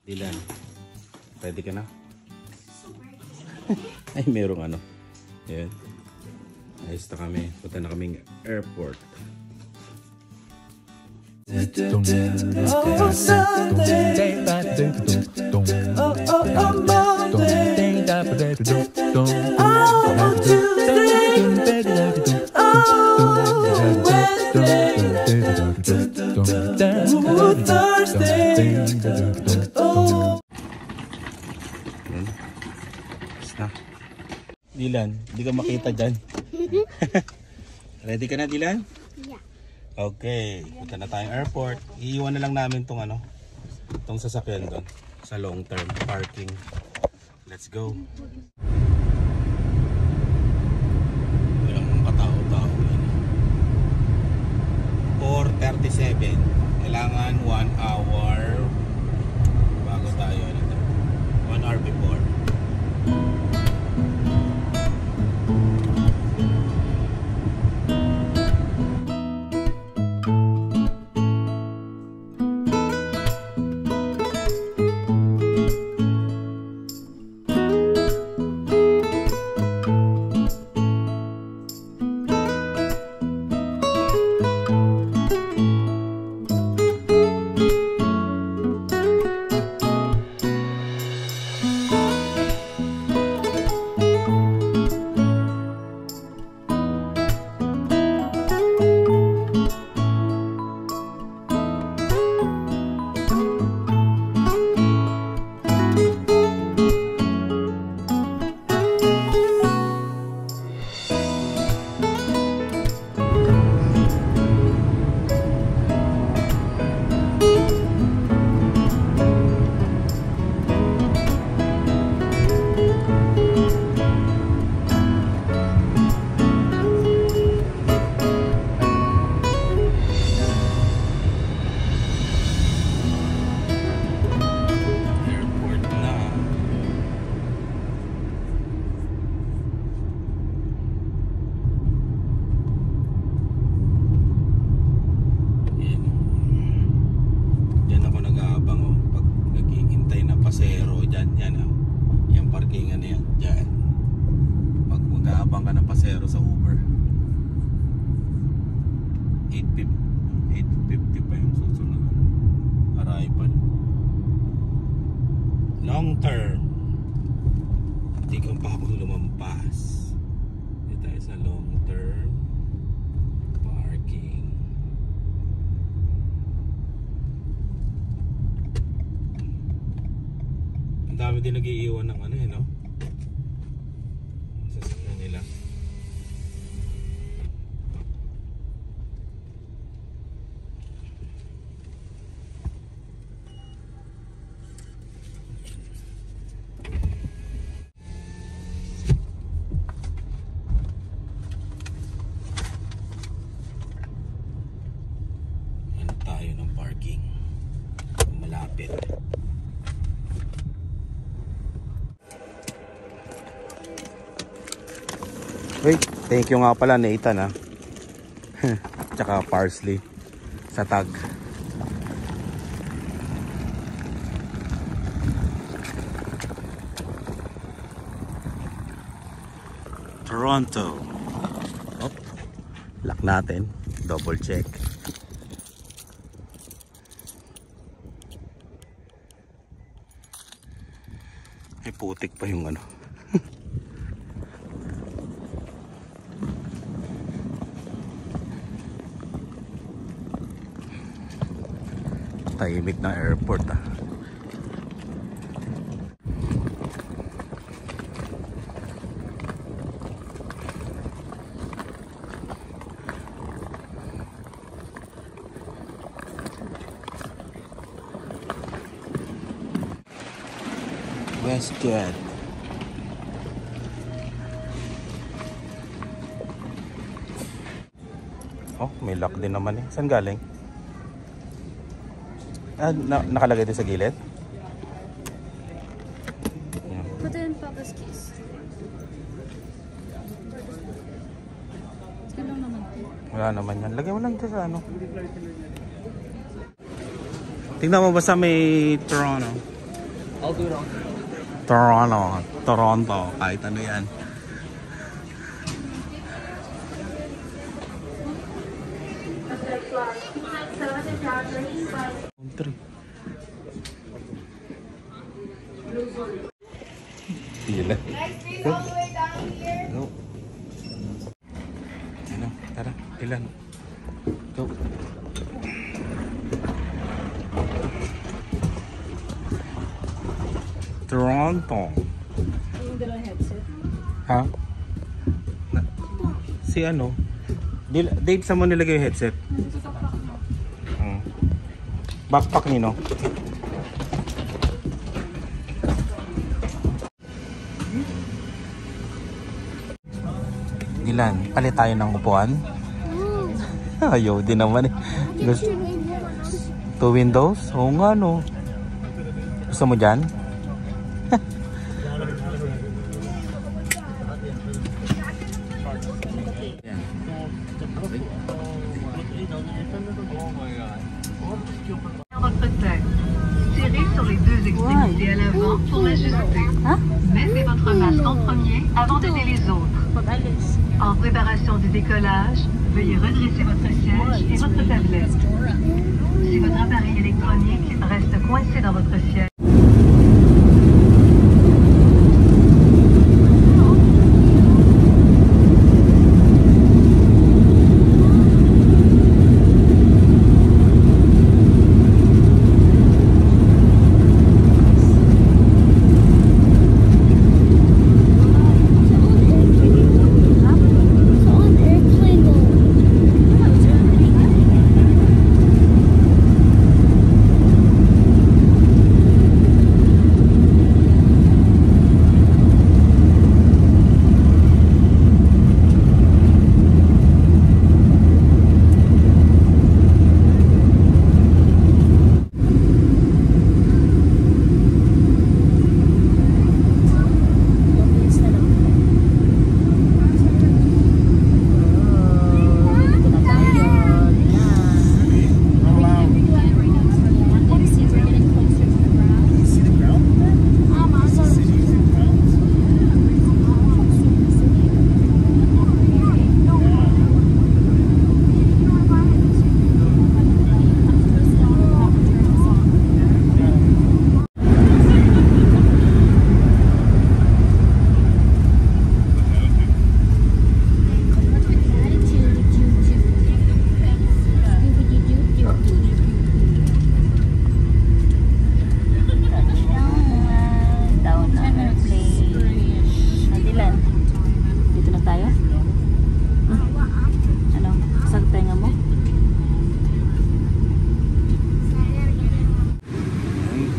Dylan, ready ka na? Ay, merong ano. Ayan. Ayos na kami. Punta na kaming airport. Dylan, hindi ka makita dyan. Ready ka na, Dylan? Yeah. Okay, punta na tayong airport. Iiwan na lang namin tong ano, tong sasakyan doon sa long term parking. Let's go. Walang mga katao-tao yan. 4:37. Kailangan 1 hour bago tayo. 1 hour before. Ka ng pasero sa Uber 850 pa yung susunod. Arrival long term. Hindi kang pa akong lumampas. Dito tayo sa long term parking. Ang dami din nag-iiwan ng ano no? Nila. Ano tayo ng parking? Malapit. Wait, thank you nga pala Nathan tsaka parsley sa tag. Toronto. Op, lock natin. Double check. Ay putik pa yung ano. Tahimik na airport WestJet. Oh, may lock din naman eh. Saan galing? Nakalagay din sa gilid? Put it in Papa's keys. Wala naman yan. Lagay mo lang ito sa ano. Tingnan mo ba sa may Toronto? Toronto, kahit ano yan. Country. Pila. Go. Ano, tara, ilan? Go. Toronto. Yung dalawang headset. Ha? Si ano? Dave, saan mo nilagay yung headset? Backpack ni, no? Ilan? Palit tayo ng upuan? Ayaw din naman eh. Gusto, 2 windows? Oo nga, no? Gusto mo dyan? Tirez sur les deux extrémités à l'avant pour l'ajuster. Mettez votre masque en premier avant d'aider les autres. En préparation du décollage, veuillez redresser votre siège et votre tablette. Si votre appareil électronique reste coincé dans votre siège,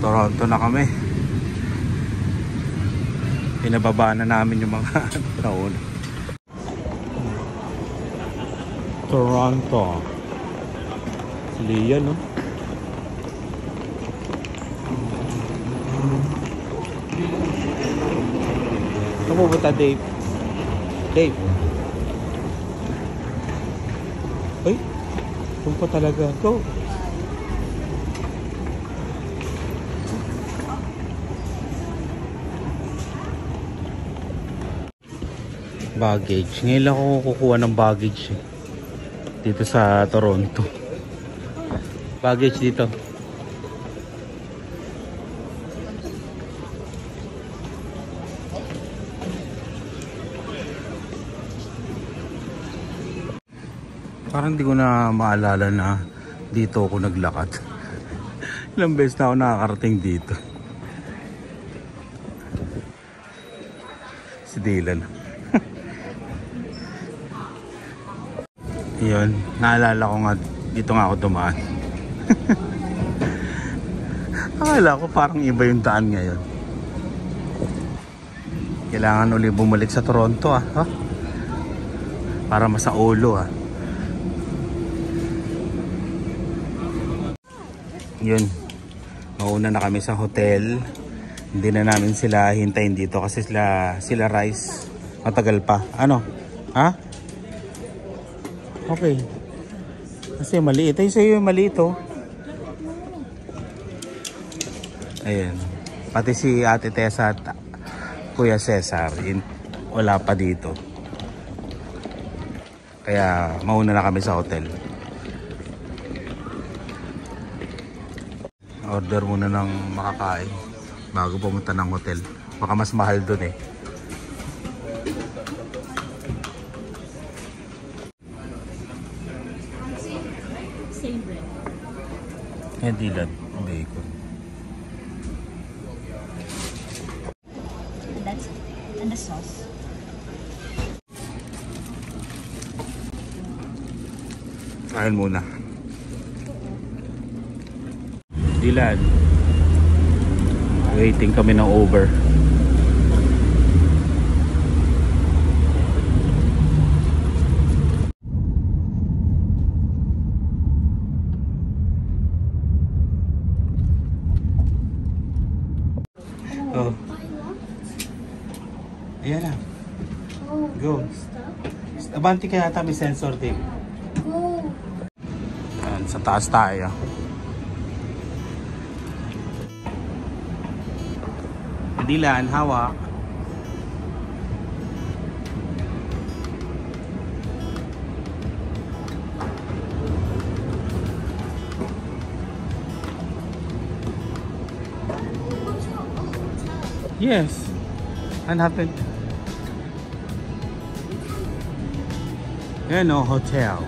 Toronto na kami. Pinababa na namin yung mga nauna. Toronto. Liya, no? Saan pupunta, Dave? Dave? Ay, saan pa talaga? Go! Baggage. Ngayon lang ako kukuha ng baggage dito sa Toronto. Baggage dito. Parang hindi ko na maalala na dito ako naglakad. Ilang beses na ako nakakarating dito. Si Dylan. Yun, naalala ko nga dito nga ako dumaan. Akala ko parang iba yung daan ngayon. Kailangan ulit bumalik sa Toronto para masaulo Yun, mauna na kami sa hotel. Hindi na namin sila hintayin dito kasi sila Rice matagal pa. Ano? Ha? Okay. Kasi maliit. Ay, sa'yo yung maliit, oh. Ayan. Pati si Ate Tessa at Kuya Cesar, wala pa dito. Kaya mauna na kami sa hotel. Order muna ng makakain bago pumunta ng hotel. Baka mas mahal dun eh. Same bread. Hindi lang. Bacon. And the sauce. Kain muna. Dilan. Waiting kami ng Uber. Oh. Ayan na. Go. Abanti kaya yata may sensor din. Ayan, sa taas tayo. Dilan, hawak. Yes. What happened? Yan o, hotel.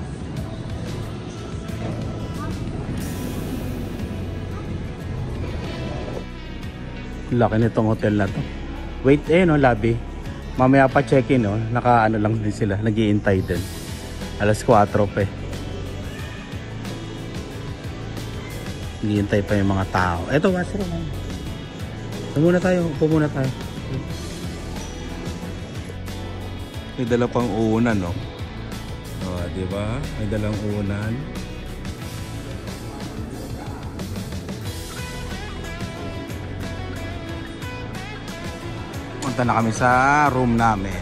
Laki nitong hotel na to. Wait, no, lobby. Mamaya pa check-in, no. Naka-ano lang din sila. Nag-iintay din. Alas 4 pa eh. Nag-iintay pa yung mga tao. Eto, washroom. Upo muna tayo. May dala pang unan, no? O, diba? May dalang unan. Punta na kami sa room namin.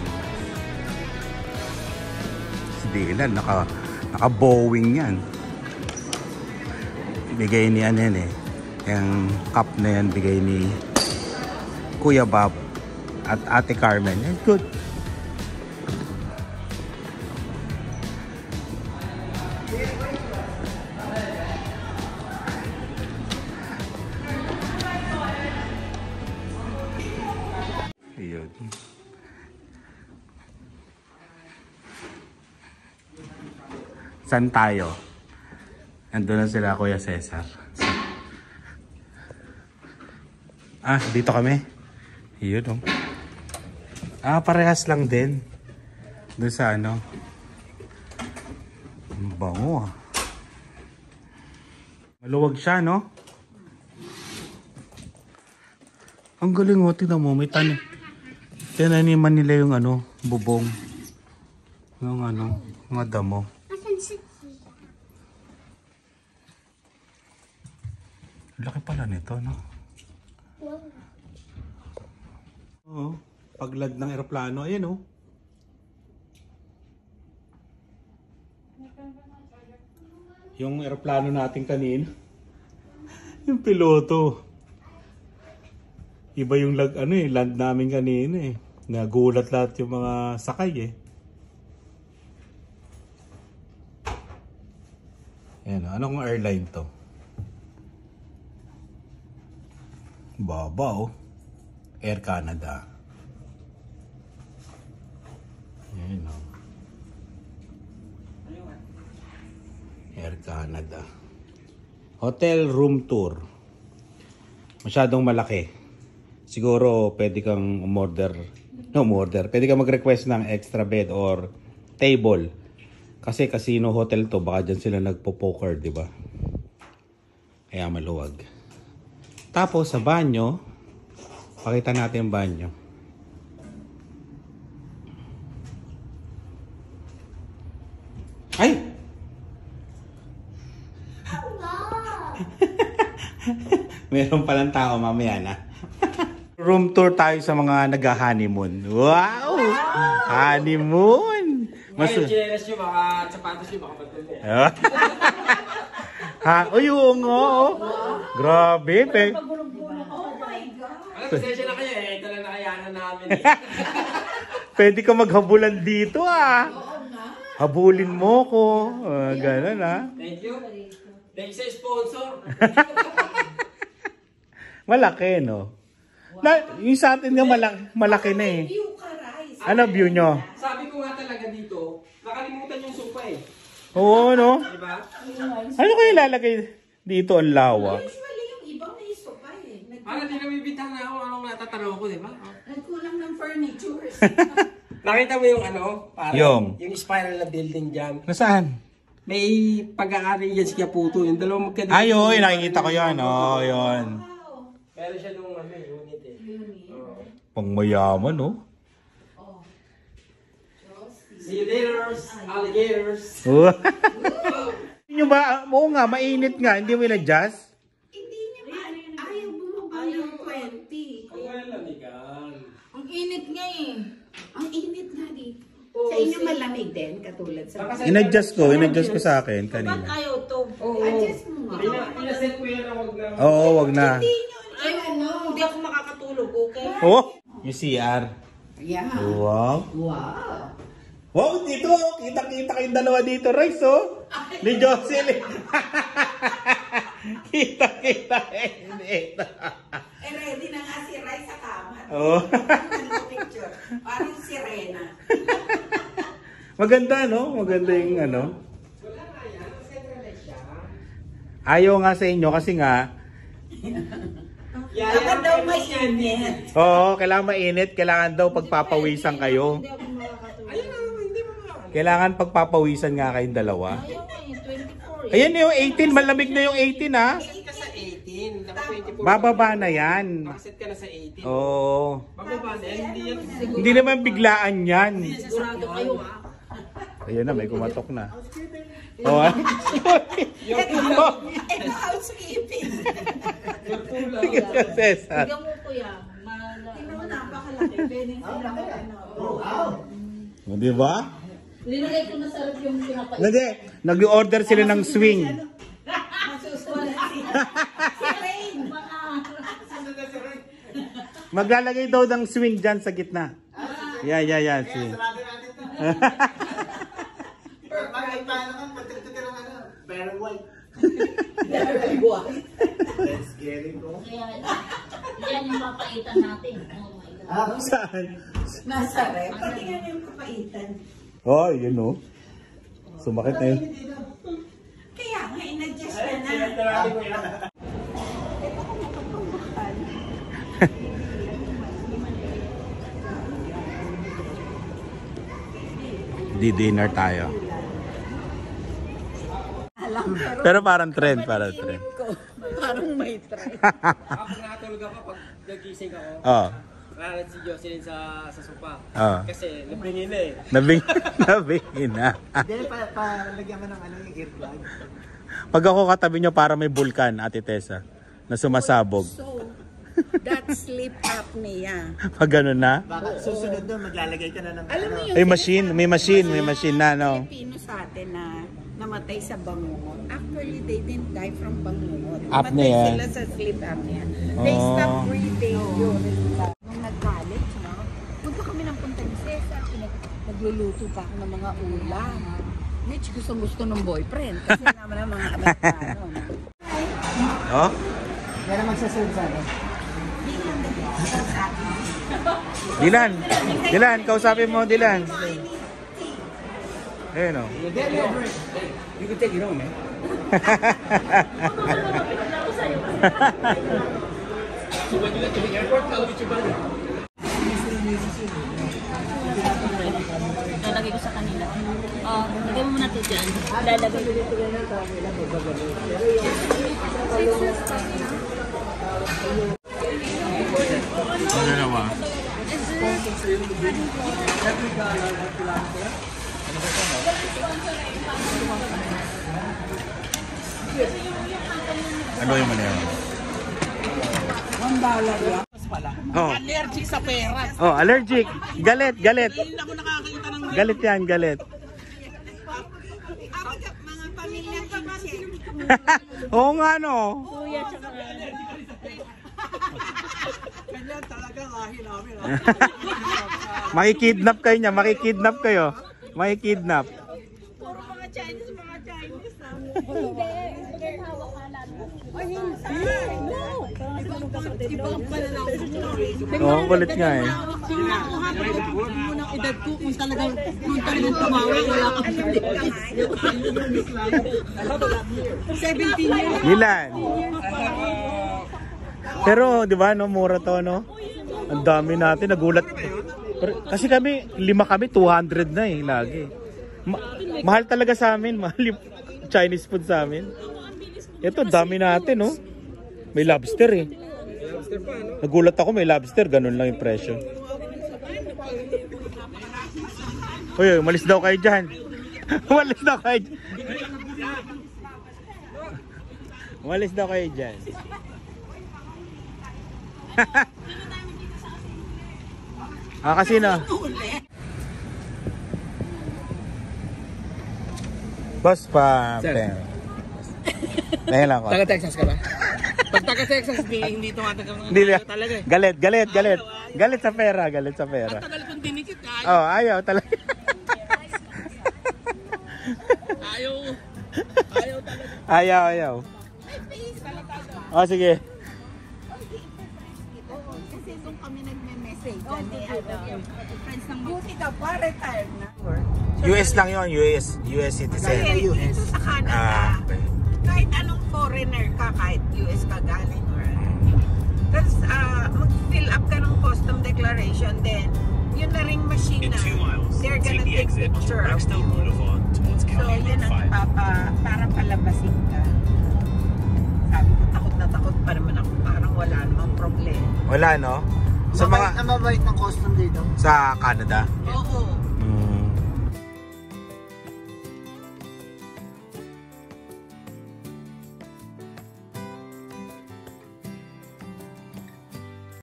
Si Dylan, naka-Boeing yan. Bigay ni yan eh. Yung cup na yan, bigay ni Kuya Bob at Ate Carmen. And good. Ayun. Saan tayo? Nandun na sila, Kuya Cesar. Ah, dito kami. Yun, oh. Ah, parehas lang din. Doon sa ano. Bango, ah. Maluwag siya, no? Ang galing, oh. Tignan mo, may tinaniman nila yung ano, bubong. Yung ano, mga damo. Laki pala nito, no? Oo, paglad ng eroplano, ayan oh. Yung eroplano natin kanina. Yung piloto. Iba yung land namin kanina eh. Nagulat lahat yung mga sakay eh. Ayan, anong airline to? Baba oh. Air Canada. Ayan o. Air Canada. Hotel room tour. Masyadong malaki. Siguro pwede kang umorder. Pwede kang mag-request ng extra bed or table. Kasi casino hotel to. Baka dyan sila nagpo-poker, di ba? Kaya maluwag. Tapos sa banyo, pakita natin yung banyo. Ay! Meron palang tao mamaya na. Room tour tayo sa mga nag-honeymoon. Wow! Honeymoon! Cheers yung mga sapatos yung mga patuloy. Ha? Uy, oo nga. Oh. Grabe. pasensya na kayo eh. Ito lang nakayanan namin eh. Pwede ka maghabulan dito ah. Habulin mo ko. Ganun ah. Thank you. Thank you sa sponsor. Malaki no? Yung sa atin nga malaki na eh. Ano view nyo? Sabi ko nga talaga dito, nakalimutan yung sopa eh. Oo no? Diba? Ano kayo ilalagay dito ang lawa? Usually yung ibang may sopa eh. Para di na bibitahan na ako anong natatanaw ko, diba? Nagkulang ng furniture. Nakita mo yung ano? Parang, yung spiral na building dyan. Nasaan? May pag-aari yan si Kaputo. Yung dalawang magkadikit. Ay, oy, nakikita ko yan. Oh, yun. Meron siya nung ano, unit eh. Pangmayaman, no? See you later, alligators. Nyo ba? Oo nga, mainit nga. Hindi mo in-adjust? Hindi niya ayaw bumaba ng 20. Ang lamigan. Ang init nga eh. Ang init nga dito. Sa inyo malamig din, katulad sa... In-adjust ko sa akin kanina. ayaw to? Adjust mo nga. Pinaset ko yan na wag na. Oo, wag na. Hindi ako makakatulog, okay? Oh, yung CR. Yeah. Wow. Wow. Wow, dito, kita-kita kayong dalawa dito, Rice, oh. Ni Jocelyn. Kita-kita dito. Ready na nga si Rai sa kama. Oh. Picture. Parang sirena. Maganda, no? Maganda yung ano. Ayaw nga sa inyo kasi nga. Dapat daw may init. Oo, kailangan mainit. Kailangan daw pagpapawisan kayo. Kailangan pagpapawisan nga kayong dalawa. Ayan yung 18. Malamig na yung 18, ha? Set ka sa 18. Dapat 24. Bababa na yan. Set ka na sa 18. Oo. Bababa na yan. Hindi yan. Hindi naman biglaan yan. Sigurado kayo ha. Ayan na, may kumatok na. Oh, Housekeeping. Cesar. Tignan mo kuya. Tingnan mo, napakalaki. Pwedeng sila Di ba? Linagay ko na sa rep yung pinapait. Hindi. Nag-order sila ng swing. masusunod si Rain. Maglalagay daw ng swing dyan sa gitna. Yeah. Swing. Very white. Kaya yan yung papaitan natin. Oh my God. Saan? Nasa rep. Patingnan yung kapaitan. Oh, yun o. Sumakit na yun. Kaya nga, in-adjust na. Di-dinner tayo. Pero parang trend. Parang may trend. Kapag nakatulog ako, pag nagising ako, Oh. rarat si Jocelyn sa sopa. Oh. Kasi nabingin na eh. Nabingin na. Hindi, palagyan mo ng yung earplug. Pag ako katabi nyo, para may bulkan, Ate Tessa, na sumasabog. So, that's sleep apnea. Pag gano'n na. Baka susunod doon, maglalagay ka na ng Alam mo yung May machine na, no? Pilipino sa atin na namatay sa bangungot. Actually, they didn't die from bangungot. Apnea. Namatay sila sa sleep apnea. They stopped breathing during that. Nung nag-college, no? Punta kami ng Punta ni Cesar. Nagluluto pa ako ng mga ulam. Mitch, gusto ng boyfriend. Kasi naman ang mga Amerikano. Oh? Yan ang magsasunod sa akin. Dilan, kausapin mo, Dilan. Ayun o. You can take it home, man. So when you get to the airport, I'll meet you buddy. Lalagay ko sa kanila. Lagay mo muna ito dyan. Lalagay ko dito. Ano na ba? Ano yung mali yun? Oh. Allergic sa pera. Oh, allergic. Galit. Hindi ako nakakita ng Galit yan, galit. Mga pamilyang kinche. Oo nga, no? Kuya, tsaka Yan talaga lahi namin. Makikidnap kayo niya, makikidnap kayo. Makikidnap. Puro mga Chinese Hindi. Hawak ka lang. Ay, hindi. No. Ibang pala lang. Oo, kulit nga eh. Munang edad ko, kung talagang tumawa, wala ka 17 years. Ilan? Pero, di ba, no, mura to, no? Ang dami natin, nagulat. Kasi kami, 5 kami, 200 na eh, lagi. Mahal talaga sa amin, mahal yung Chinese food sa amin. Ito, dami natin, no? May lobster eh. Nagulat ako, may lobster, ganun lang yung presyo. Uy, umalis daw kayo dyan. Umalis daw kayo dyan. Umalis daw kayo dyan. Kasi na. Boss pa. Dahil ako. Taga-Texas ka ba? Pag taga-Texas, hindi tumatanggap ng Hindi talaga eh. Galit. Galit sa pera, galit sa pera. Tagal kong dinikit ka. Oh, ayaw talaga. Ayaw talaga. Ayaw. Oh, sige. Kasi doon kami nagme-message. Friends ng buti ka pa, retired na. US lang yon, US citizen. Dito sa Canada, kahit anong foreigner ka, kahit US ka galing or tapos mag-fill up ka ng custom declaration, then yun na ring machine na they're gonna take picture of you. So yun ang para palabasin ka. Sabi ko, takot na takot pa naman ako, parang wala namang problema. Wala, no? Sa mga Mabait ng custom dito. sa Canada. Oo.